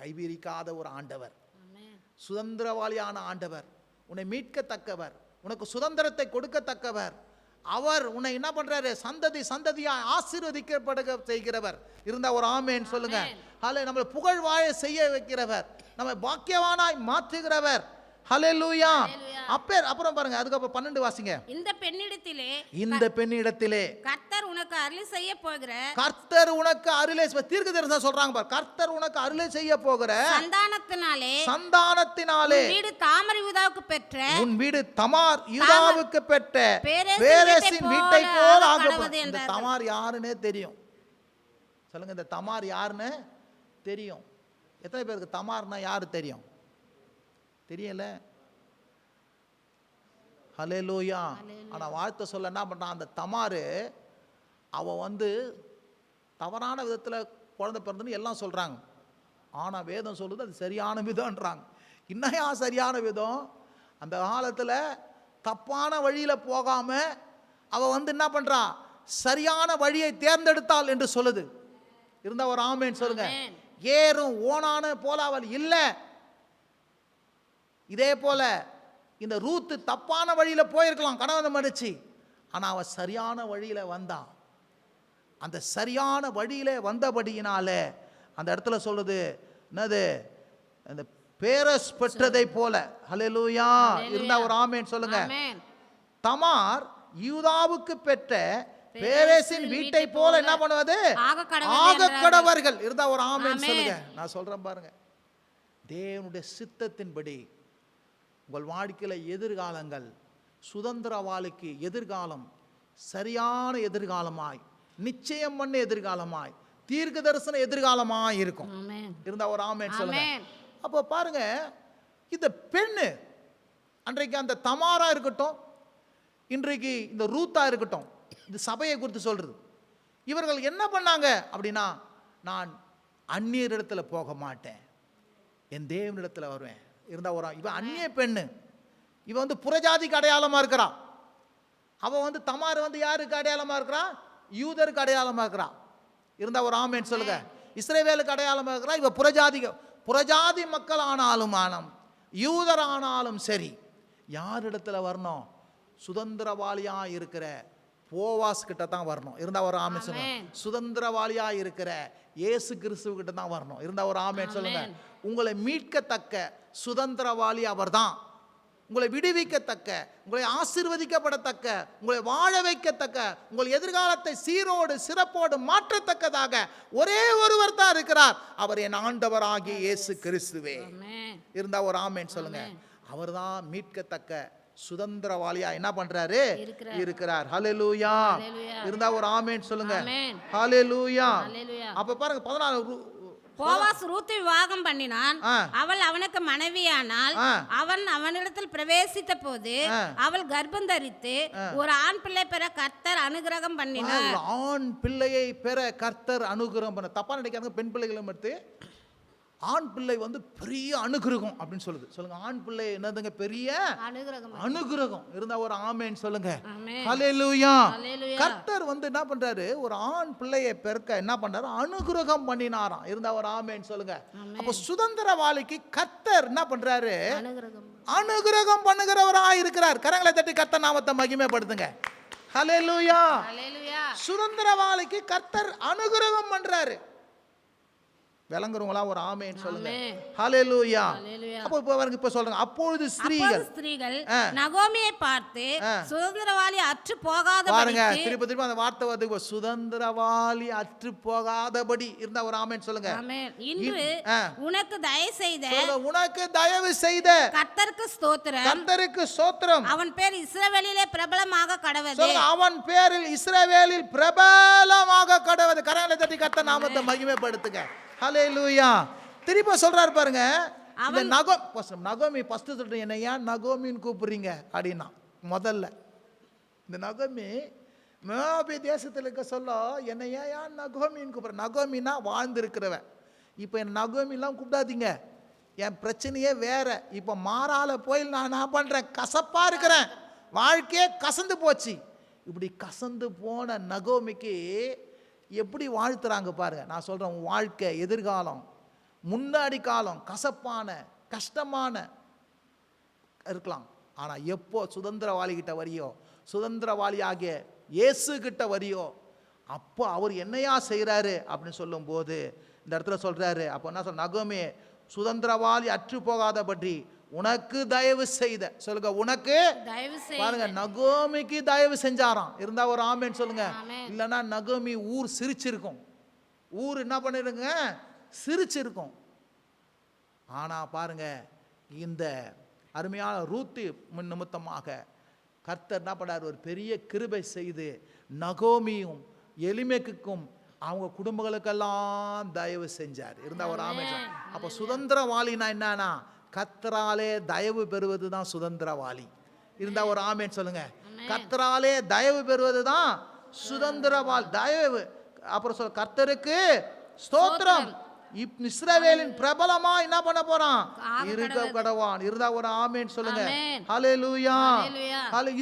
கைவிரிக்காத ஒரு ஆண்டவர், சுதந்திரவாளியான ஆண்டவர், உன்னை மீட்கத்தக்கவர், உனக்கு சுதந்திரத்தை கொடுக்கத்தக்கவர். அவர் உன்னை என்ன பண்றாரு? சந்ததி சந்ததியா ஆசீர்வதிக்கப்படுக செய்கிறவர். இருந்தா ஒரு ஆமேன் சொல்லுங்க. ஹல்லேலூயா. நம்மளை புகழ்வாழ செய்ய வைக்கிறவர், நம்மை பாக்கியவானாய் மாற்றுகிறவர். ஹல்லேலூயா. அப்புறம் பாருங்க, அதுக்கப்புறம் 12 வாசிங்க. இந்த பெண்ணிடத்திலே கர்த்தர் உனக்கு அருளை செய்ய போகிற, கர்த்தர் உனக்கு அருளை, தீர்க்கதரிசனம் சொல்றாங்க பாரு, கர்த்தர் உனக்கு அருளை செய்ய போகிற சந்தானத்தினாலே வீடு தாமர் யூதாவுக்கு பெற்ற, உன் வீடு தமார் யூதாவுக்கு பெற்ற பேரேசின் வீட்டை போல் ஆகப்படும். இந்த தமார் யாருன்னே தெரியும் சொல்லுங்க. இந்த தமார் யாருன்னு தெரியும்? எத்தனை பேருக்கு தமார்னா யாரு தெரியும்? தெரியல. ஹல்லேலூயா. ஆனா வாழ்த்து சொல்ல என்ன பண்றான் அந்த தமாரு? அவன் தவறான விதத்துல குழந்தை பிறந்தன்னு எல்லாம் சொல்றாங்க. ஆனா வேதம் சொல்லுது அது சரியான விதம்ன்றாங்க. இன்னையா சரியான விதம்? அந்த காலத்துல தப்பான வழியில போகாம அவ என்ன பண்றான்? சரியான வழியை தேர்ந்தெடுத்தாள் என்று சொல்லுது. இருந்தா ஒரு ஆமேன் சொல்லுங்க. ஏறும் ஓனான போல அவள் இல்ல. இதே போல இந்த ரூத்து தப்பான வழியில போயிருக்கலாம் கணவனை மடிச்சு, ஆனா அவ சரியான வழியில வந்தான். அந்த சரியான வழியில வந்தபடியினால அந்த இடத்துல சொல்லுது என்னது? அந்த பேரஸ் பெற்றதை போல. ஹல்லேலூயா. இருந்தா ஒரு ஆமேன் சொல்லுங்க. தமார் யூதாவுக்கு பெற்ற பேரேசின் வீட்டை போல என்ன பண்ணுவது? ஆக கடவர்கள். இருந்தா ஒரு ஆமேன் சொல்லுங்க. நான் சொல்றேன் பாருங்க, தேவனுடைய சித்தத்தின்படி உங்கள் வாழ்க்கையில எதிர்காலங்கள், சுதந்திரவாளிக்கு எதிர்காலம் சரியான எதிர்காலமாய், நிச்சயம் பண்ண எதிர்காலமாய், தீர்க்க தரிசன எதிர்காலமாய் இருக்கும். இருந்தா ஒரு ஆமேன் சொல்லுங்க. அப்போ பாருங்க, இந்த பெண்ணு அன்றைக்கு அந்த தமாரா இருக்கட்டும், இன்றைக்கு இந்த ரூத்தா இருக்கட்டும், இந்த சபையை குறித்து சொல்றது. இவர்கள் என்ன பண்ணாங்க அப்படின்னா, நான் அந்நியரிடத்துல போக மாட்டேன், என் தேவனிடத்துல வருவேன். இருந்தா ஒரு இவ அந்நிய பெண்ணு, இவ புறஜாதிக்கு அடையாளமா இருக்கிறா. அவ தமார் யாருக்கு அடையாளமா இருக்கிறா? யூதருக்கு அடையாளமா இருக்கிறா. இருந்தா ஒரு ஆமேன் சொல்லுங்க. இஸ்ரவேலுக்கு அடையாளமா இருக்கிறா. இவ புறஜாதி மக்கள் ஆனாலும் யூதர் ஆனாலும் சரி, யாரிடத்துல வரணும்? சுதந்திரவாளியா இருக்கிற போவாஸ் கிட்ட தான் வரணும். இருந்தா ஒரு ஆமேன் சொல்லுங்க. சுதந்திரவாளியா இருக்கிற இயேசு கிறிஸ்துவ கிட்ட தான் வரணும். இருந்தா ஒரு ஆமேன் சொல்லுங்க. உங்களை மீட்கத்தக்க சுதந்திரவாளி அவர்தான். உங்களை விடுவிக்கத்தக்க, உங்களை ஆசீர்வதிக்கப்படத்தக்க, உங்களை வாழ வைக்கத்தக்க, உங்கள் எதிர்காலத்தை சீரோடு சிறப்போடு மாற்றத்தக்கதாக ஒரே ஒருவர் தான் இருக்கிறார். அவர் என் ஆண்டவராகிய இயேசு கிறிஸ்துவே. இருந்தா ஒரு ஆமேன் சொல்லுங்க. அவர் தான் மீட்கத்தக்க சுதந்திரவாளியா என்ன பண்றாரு? இருக்கிறார். ஹல்லேலூயா. இருந்தா ஒரு ஆமேன் சொல்லுங்க. ஹல்லேலூயா. அப்ப பாருங்க 14. போவாஸ் ரூத்தை விவாகம் பண்ணினான். அவள் அவனுக்கு மனைவியானால் அவன் அவனிடத்தில் பிரவேசித்த போது அவள் கர்ப்பம் தரித்து ஒரு ஆண் பிள்ளை பெற கர்த்தர் அனுகிரகம் பண்ணினார். ஆண் பிள்ளையை பெற கர்த்தர் அனுகிரகம் பண்ண. தப்பா நினைக்காங்க, பெண் பிள்ளைகளும் எடுத்து ஆண் பிள்ளை பெரிய அனுகிரகம் அப்படின்னு சொல்லுது. சொல்லுங்க, ஆண் பிள்ளை என்னதுங்க? பெரிய அனுகிரகம். இருந்தா ஒரு ஆமேன் சொல்லுங்க. ஹல்லேலூயா. கர்த்தர் என்ன பண்றாரு? ஒரு ஆண் பிள்ளையை பெருக்க என்ன பண்றாரு? அனுகிரகம் பண்ணினாராம். இருந்தா ஒரு ஆமேன் சொல்லுங்க. அப்ப சுதந்திரவாளிக்கு கர்த்தர் என்ன பண்றாரு? அனுகிரகம் பண்ணுகிறவராய் இருக்கிறார். கரங்களை தட்டி கர்த்தர் நாமத்தை மகிமைப்படுத்துங்க. ஹல்லேலூயா. சுதந்திரவாளிக்கு கர்த்தர் அனுகிரகம் பண்றாரு. விளங்குறவங்களா ஒரு ஆமேன் சொல்லுங்க. ஹல்லேலூயா. அப்ப இப்ப சொல்றாங்க, அப்பொழுது ஸ்திரீகள் நகோமியை பார்த்து சுதந்திரவாளி அற்று போகாதபடி. பாருங்க, திருப்பி அந்த வார்த்தை வருது, சுதந்திரவாளி அற்று போகாதபடி. இருந்தா ஒரு ஆமேன் சொல்லுங்க. இன்று உனக்கு தயவு செய்த, உனக்கு தயவு செய்த கர்த்தருக்கு ஸ்தோத்திரம், கர்த்தருக்கு ஸ்தோத்திரம். அவன் பேர் இஸ்ரவேலிலே பிரபலமாக கடவது. அவன் பேரில் இஸ்ரவேலில் பிரபலமாக கடவது. கரங்களை தட்டி கர்த்தர் நாமத்தை மகிமைப்படுத்துங்க. ஹல்லேலூயா. திருப்பி சொல்றாரு பாருங்க, நகோமி ஃபர்ஸ்ட் சொல்ற, என்ன ஏன் நகோமின்னு கூப்பிடுறீங்க அப்படின்னா, முதல்ல இந்த நகோமி மோவாபிய தேசத்தில் இருக்க சொல்ல, என்ன ஏன் நகோமின்னு கூப்பிடுற? நகோமின்னா வாழ்ந்திருக்கிறவன். இப்போ என் நகோமிலாம் கூப்பிடாதீங்க, என் பிரச்சனையே வேற. இப்போ மாறால போய் நான் என்ன பண்றேன்? கசப்பா இருக்கிறேன், வாழ்க்கையே கசந்து போச்சு. இப்படி கசந்து போன நகோமிக்கு எப்படி வாழ்த்துறாங்க பாருங்க. நான் சொல்றேன், உன் வாழ்க்கை, எதிர்காலம், முன்னாடி காலம் கசப்பான கஷ்டமான இருக்கலாம். ஆனா எப்போ சுதந்திரவாளி கிட்ட வரியோ, சுதந்திரவாளி ஆகிய இயேசு கிட்ட வரியோ, அப்போ அவர் என்னையா செய்கிறாரு அப்படின்னு சொல்லும்போது இந்த இடத்துல சொல்றாரு. அப்போ என்ன சொல்ற, நகோமி சுதந்திரவாளி அற்று போகாதபடி உனக்கு தயவு செய்த, சொல்லுங்க உனக்கு தயவு பாருங்க, நகோமிக்கு தயவு செஞ்சாராம். இருந்தா ஒரு ஆமேன்னு சொல்லுங்க. இல்லைன்னா நகோமி ஊர் சிரிச்சிருக்கும். ஊர் என்ன பண்ணிருங்க, சிரிச்சிருக்கும். ஆனா பாருங்க, இந்த அருமையான ரூத்து நிமித்தமாக கர்த்தர் என்ன பண்ணார், ஒரு பெரிய கிருபை செய்து நகோமியும் எலிமெக்குக்கும் அவங்க குடும்பங்களுக்கெல்லாம் தயவு செஞ்சார். இருந்தா ஒரு ஆமே. அப்போ சுதந்திரவாளினா என்னன்னா, கர்த்தராலே தயவு பெறுவது தான் சுதந்திரவாளி. இருந்தா ஒரு ஆமேன்னு சொல்லுங்க. கர்த்தராலே தயவு பெறுவது தான் சுதந்திரவாளி. தயவு அப்புறம் சொல்ல, கர்த்தருக்கு ஸ்தோத்திரம். இஸ்ரவேலின் பிரபலமா என்ன பண்ண போறான், இருக்க கடவான். இருந்தா ஒரு ஆமேன்னு சொல்லுங்க. ஹல்லேலூயா.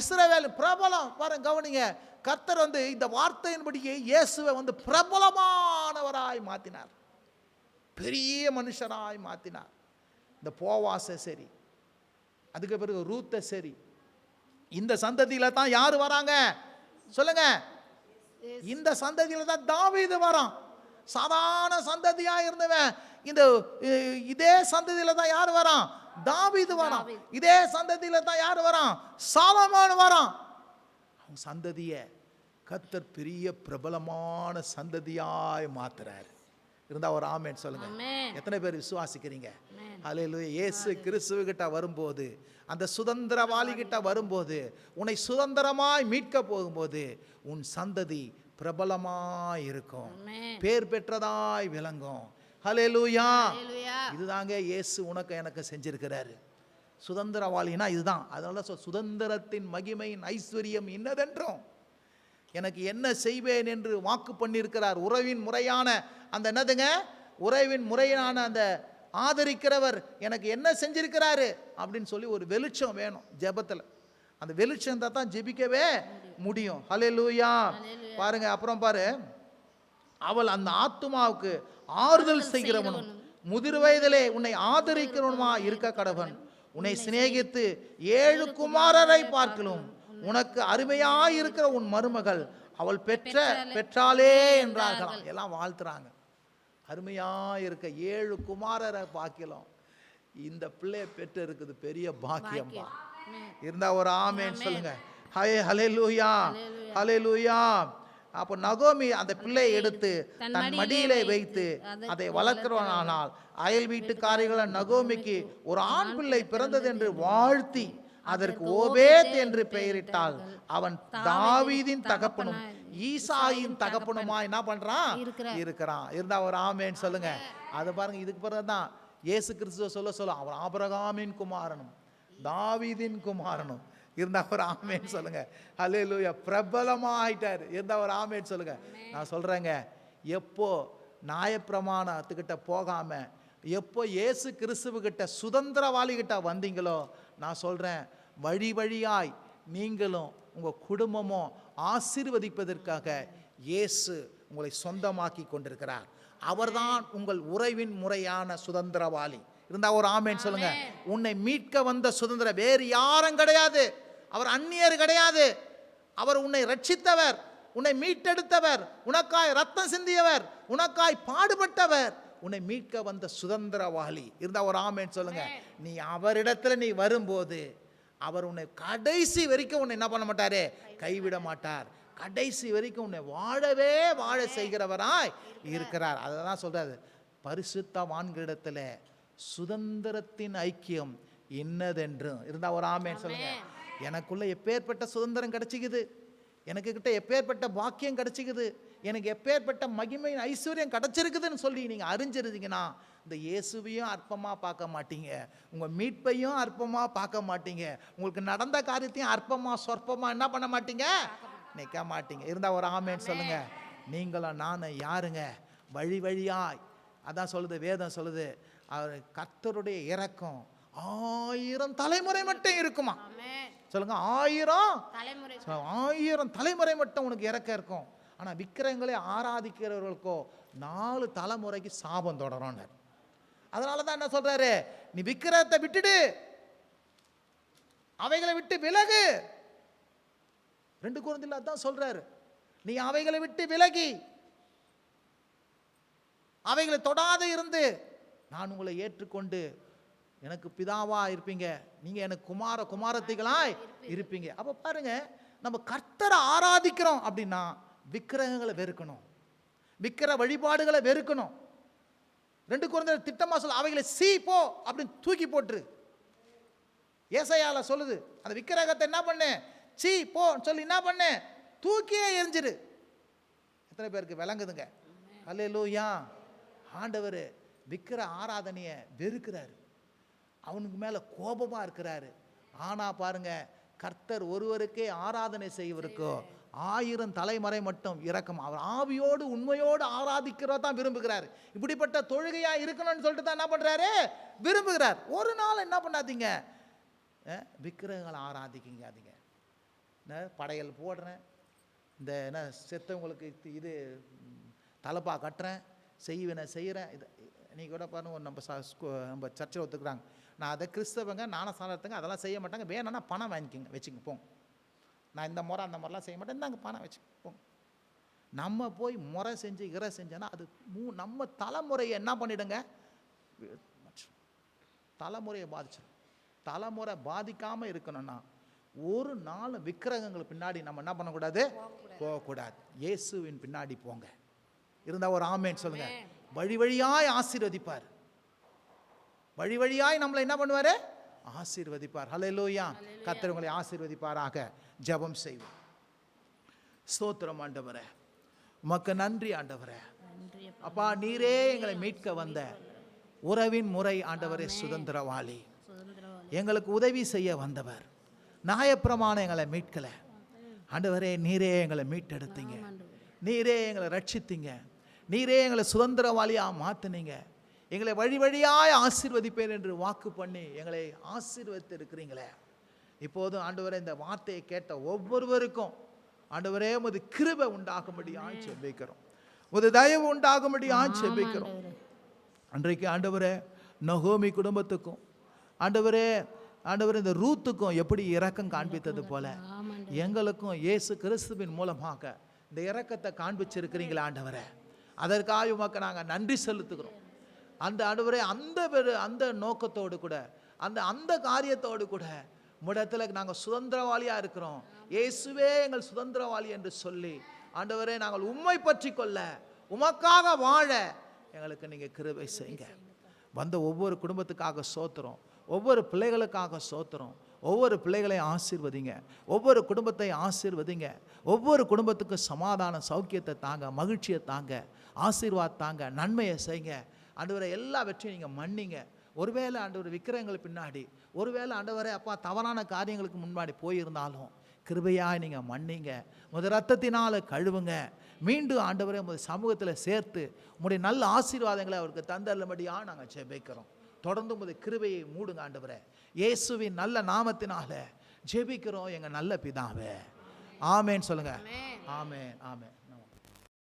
இஸ்ரவேல் பிரபலம். பாருங்க, கவனிங்க, கர்த்தர் இந்த வார்த்தையின்படியே இயேசுவை பிரபலமானவராய் மாத்தினார், பெரிய மனுஷராய் மாத்தினார். இந்த போவாச சரி, அதுக்கு பிறகு ரூத்த சரி, இந்த சந்ததியில தான் யாரு வராங்க சொல்லுங்க, இந்த சந்ததியில தான் தாவீது வரான். சாதாரண சந்ததியா இருந்தவன் இதே சந்ததியில தான் யாரு வரான், தாவீது வரான். இதே சந்ததியில தான் யாரு வரான், சாலமோன் வரான். அவங்க சந்ததிய கர்த்தர் பெரிய பிரபலமான சந்ததியாய் மாத்துறாரு. இருந்தா ஒரு ஆமென் சொல்லுங்க. எத்தனை பேர் விசுவாசிக்கிறீங்க? ஹல்லேலூயா. இயேசு கிறிஸ்துவ கிட்ட வரும்போது, அந்த சுதந்திரவாளி கிட்ட வரும்போது, உன்னை சுதந்திரமாய் மீட்க போகும்போது உன் சந்ததி பிரபலமாய் இருக்கும், பேர் பெற்றதாய் விளங்கும். ஹல்லேலூயா. இதுதாங்க இயேசு உனக்கு எனக்கு செஞ்சிருக்கிறாரு. சுதந்திரவாளினா இதுதான். அதனால சுதந்திரத்தின் மகிமையின் ஐஸ்வர்யம் இன்னதென்றும் எனக்கு என்ன செய்வேன் என்று வாக்கு பண்ணியிருக்கிறார். உறவின் முறையான அந்த என்னதுங்க, உறவின் முறையான அந்த ஆதரிக்கிறவர் எனக்கு என்ன செஞ்சிருக்கிறாரு அப்படின்னு சொல்லி ஒரு வெளிச்சம் வேணும் ஜெபத்தில். அந்த வெளிச்சம் தான் ஜெபிக்கவே முடியும். ஹல்லேலூயா. பாருங்க, அப்புறம் பாரு, அவள் அந்த ஆத்துமாவுக்கு ஆறுதல் செய்கிறவனும் முதிர் வயதிலே உன்னை ஆதரிக்கிறவனுமா இருக்க கடவன். உன்னை சிநேகித்து 7 குமாரரை பார்க்கலும் உனக்கு அருமையாய் இருக்கிற உன் மருமகள் அவள் பெற்றாளே என்றார்களாம். எல்லாம் வாழ்த்துறாங்க. அருமையா இருக்க 7 குமாரரை பார்க்கலாம். இந்த பிள்ளை பெற்று இருக்குது பெரிய பாக்கியம்பா. இருந்தா ஒரு ஆமேன்னு சொல்லுங்க. ஹல்லேலூயா, ஹல்லேலூயா. அப்போ நகோமி அந்த பிள்ளையை எடுத்து தன் மடியிலே வைத்து அதை வளர்க்கிறவனானால் அயல் வீட்டுக்காரிகள நகோமிக்கு ஒரு ஆண் பிள்ளை பிறந்தது என்று வாழ்த்தி அதற்கு ஓபேத் என்று பெயரிட்டாள். அவன் தாவீதின் தகப்பனும் ஈசாயின் தகப்பனுமா என்ன பண்றான் இருக்கிறான். இருந்தா ஒரு ஆமேன்னு சொல்லுங்க. அது பாருங்க, இதுக்கு பிறகுதான் இயேசு கிறிஸ்துவ சொல்ல அவன் ஆபிரகாமின் குமாரனும் தாவீதின் குமாரனும். இருந்தா ஒரு ஆமேன்னு சொல்லுங்க. ஹல்லேலூயா. பிரபலமா ஆயிட்டாரு. இருந்தா ஒரு ஆமேன்னு சொல்லுங்க. நான் சொல்றேங்க, எப்போ நியாயப்பிரமாணத்துக்கிட்ட போகாம எப்போ இயேசு கிறிஸ்துவ சுதந்திரவாளி கிட்ட வந்தீங்களோ, நான் சொல்றேன், வழி வழியாய் நீங்களும் உங்க குடும்பமும் ஆசீர்வதிப்பதற்காக இயேசு உங்களை சொந்தமாக்கி கொண்டிருக்கிறார். அவர்தான் உங்கள் உறவின் முறையான சுதந்திரவாளி. இருந்தா ஒரு ஆமேன்னு சொல்லுங்க. உன்னை மீட்க வந்த சுதந்திர வேறு யாரும் கிடையாது. அவர் அந்நியர் கிடையாது. அவர் உன்னை ரட்சித்தவர், உன்னை மீட்டெடுத்தவர், உனக்காய் ரத்தம் சிந்தியவர், உனக்காய் பாடுபட்டவர், உன்னை மீட்க வந்த சுதந்திரவாளி. இருந்தா ஒரு ஆமேன்னு சொல்லுங்க. நீ அவரிடத்துல நீ வரும்போது அவர் உன்னை கடைசி வரைக்கும் உன்னை என்ன பண்ண மாட்டாரு, கைவிட மாட்டார். கடைசி வரைக்கும் உன்னை வாழ செய்கிறவராய் இருக்கிறார். அதை தான் சொல்றாரு, பரிசுத்தவான்களிடத்துல சுதந்திரத்தின் ஐக்கியம் என்னதென்றும். இருந்தா ஒரு ஆமேன்னு சொல்லுங்க. எனக்குள்ள எப்பேற்பட்ட சுதந்திரம் கிடைச்சிக்குது, எனக்கு கிட்ட எப்பேற்பட்ட பாக்கியம் கிடைச்சிக்குது, எனக்கு எப்பேற்பட்ட மகிமை ஐஸ்வர்யம் கிடைச்சிருக்குதுன்னு சொல்லி நீங்க அறிஞ்சிருந்தீங்கன்னா இந்த இயேசுவையும் அற்பமா பார்க்க மாட்டீங்க, உங்க மீட்பையும் அற்பமா பார்க்க மாட்டீங்க, உங்களுக்கு நடந்த காரியத்தையும் அற்பமா சொற்பமா என்ன பண்ண மாட்டீங்க, நிற்க மாட்டீங்க. இருந்தா ஒரு ஆமேன்னு சொல்லுங்க. நீங்களும் நானும் யாருங்க, வழி வழியாய். அதான் சொல்லுது வேதம் சொல்லுது, அவர் கர்த்தருடைய இரக்கம் 1000 தலைமுறை மட்டும் இருக்குமா. சொல்லுங்க, 1000 தலைமுறை மட்டும் உனக்கு இறக்கம் இருக்கும். ஆனா விக்கிரகங்களை ஆராதிக்கிறவர்களுக்கோ 4 தலைமுறைக்கு சாபம் தொடரும். அதனால தான் என்ன சொல்றாரு, நீ விக்கிரகத்தை விட்டுடு, அவைகளை விட்டு விலகு. 2 கொரிந்தியர் தான் சொல்றாரு, நீ அவைகளை விட்டு விலகி அவைகளை தொடாத இருந்து நான் உங்களை ஏற்றுக்கொண்டு எனக்கு பிதாவா இருப்பீங்க, நீங்க எனக்கு குமார குமாரத்திகளாய் இருப்பீங்க. அப்ப பாருங்க, நம்ம கர்த்தரை ஆராதிக்கிறோம் அப்படின்னா விக்கிரகங்களை வெறுக்கணும், விக்கிர வழிபாடுகளை வெறுக்கணும். 2 கொரிந்தியர் திட்டமா சொல்ல, அவைகளை போ அப்படின்னு தூக்கி போட்டுரு. ஏசாயால சொல்லுது, அந்த விக்கிரகத்தை என்ன பண்ணு, போ சொல்லி என்ன பண்ணு, தூக்கியே எரிஞ்சிரு. எத்தனை பேருக்கு விளங்குதுங்க? அல்லேலூயா. ஆண்டவர் விக்கிர ஆராதனையை வெறுக்கிறாரு, அவனுக்கு மேல கோபமா இருக்கிறாரு. ஆனா பாருங்க, கர்த்தர் ஒருவருக்கே ஆராதனை செய்வருக்கோ 1000 தலைமுறை மட்டும் இரக்கம். அவர் ஆவியோடு உண்மையோடு ஆராதிக்கிறத தான் விரும்புகிறார். இப்படிப்பட்ட தொழுகையா இருக்கணும்னு சொல்லிட்டு தான் என்ன பண்றாரு, விரும்புகிறார். ஒரு நாள் என்ன பண்ணாதீங்க, விக்கிரகங்களை ஆராதிக்காதீங்க. படையல் போடுறேன், இந்த என்ன செத்தவங்களுக்கு இது தலைப்பா கட்டுறேன், செய்வேனை செய்கிறேன். இது நீங்கள் கூட பாருங்க, நம்ம சர்ச்சில் ஒத்துக்கிறாங்க, நான் அதை கிறிஸ்தவங்க ஞானஸ்நானத்துங்க அதெல்லாம் செய்ய மாட்டாங்க, வேணும்னா பணம் வாங்கிக்கோங்க வச்சுங்க போங்க, நான் இந்த முறை அந்த மாதிரிலாம் செய்ய மாட்டேன், இந்தாங்க பணம் வச்சுங்க போங்க. நம்ம போய் முறை செஞ்சு செஞ்சோன்னா அது நம்ம தலைமுறையை என்ன பண்ணிடுங்க, தலைமுறையை பாதிச்சிடும். தலைமுறை பாதிக்காமல் இருக்கணும்னா ஒரு நாள் விக்கிரகங்கள் பின்னாடி நம்ம என்ன பண்ணக்கூடாது, போகக்கூடாது. இயேசுவின் பின்னாடி போங்க. இருந்தால் ஒரு ஆமேன் சொல்லுங்க. வழி வழியாய் ஆசீர்வதிப்பார், வழி வழியாய் நம்மளை என்ன பண்ணுவாரு, ஆசீர்வதிப்பார். ஹல்லேலூயா. கர்த்தர் உங்களை ஆசீர்வதிப்பாராக. ஜெபம் செய்வோம். ஸ்தோத்திரம் ஆண்டவரே, உமக்கு நன்றி ஆண்டவரே. அப்பா, நீரே எங்களை மீட்க வந்த உறவின் முறை ஆண்டவரே சுதந்திரவாளி, எங்களுக்கு உதவி செய்ய வந்தவர். நியாயப்பிரமாணம் எங்களை மீட்கல ஆண்டவரே, நீரே எங்களை மீட்டெடுத்தீங்க, நீரே எங்களை ரட்சித்தீங்க, நீரே எங்களை சுதந்திரவாளியாக மாற்றினீங்க. எங்களை வழி வழியாய் ஆசீர்வதிப்பேன் என்று வாக்கு பண்ணி எங்களை ஆசீர்வதித்து இருக்கிறீங்களே. இப்போது ஆண்டவரே, இந்த வார்த்தையை கேட்ட ஒவ்வொருவருக்கும் ஆண்டவரே உமது கிருபை உண்டாகும்படியாக ஜெபிக்கிறோம், உமது தயவு உண்டாகும்படியாக ஜெபிக்கிறோம். அன்றைக்கு ஆண்டவரே நகோமி குடும்பத்துக்கும் ஆண்டவரே இந்த ரூத்துக்கும் எப்படி இரக்கம் காண்பித்தது போல எங்களுக்கும் இயேசு கிறிஸ்துவின் மூலமாக இந்த இரக்கத்தை காண்பிச்சிருக்கிறீங்களா ஆண்டவரே, அதற்காக உமக்கு நாங்கள் நன்றி செலுத்துகிறோம். அந்த ஆண்டவரே அந்த நோக்கத்தோடு கூட அந்த காரியத்தோடு கூட முடத்தில் நாங்கள் சுதந்திரவாளியாக இருக்கிறோம். இயேசுவே எங்கள் சுதந்திரவாளி என்று சொல்லி ஆண்டவரே நாங்கள் உம்மை பற்றி கொள்ள, உமக்காக வாழ எங்களுக்கு நீங்கள் கிருபை செய்யுங்க. வந்த ஒவ்வொரு குடும்பத்துக்காக சோத்திரம், ஒவ்வொரு பிள்ளைகளுக்காக சோத்திரம். ஒவ்வொரு பிள்ளைகளையும் ஆசீர்வதிங்க, ஒவ்வொரு குடும்பத்தை ஆசீர்வதிங்க. ஒவ்வொரு குடும்பத்துக்கு சமாதான சௌக்கியத்தை தாங்க, மகிழ்ச்சியை தாங்க, ஆசீர்வாத் தாங்க, நன்மையை செய்யுங்க ஆண்டவரை. எல்லா வெற்றியும் நீங்கள் மன்னிங்க. ஒருவேளை ஆண்டவர் விக்கிரகங்கள் பின்னாடி, ஒருவேளை ஆண்டவரே அப்பா தவறான காரியங்களுக்கு முன்னாடி போயிருந்தாலும் கிருபையாய் நீங்கள் மன்னிங்க, உமது ரத்தத்தினால் கழுவுங்க. மீண்டும் ஆண்டவரே உமது சமூகத்தில் சேர்த்து உங்களுடைய நல்ல ஆசீர்வாதங்களை அவருக்கு தந்தருளும்படியாக நாங்கள் ஜெபிக்கிறோம். தொடர்ந்து உமது கிருபையை மூடுங்க ஆண்டவரே. இயேசுவின் நல்ல நாமத்தினால ஜெபிக்கிறோம் எங்கள் நல்ல பிதாவே. ஆமேன் சொல்லுங்க. ஆமேன், ஆமேன்.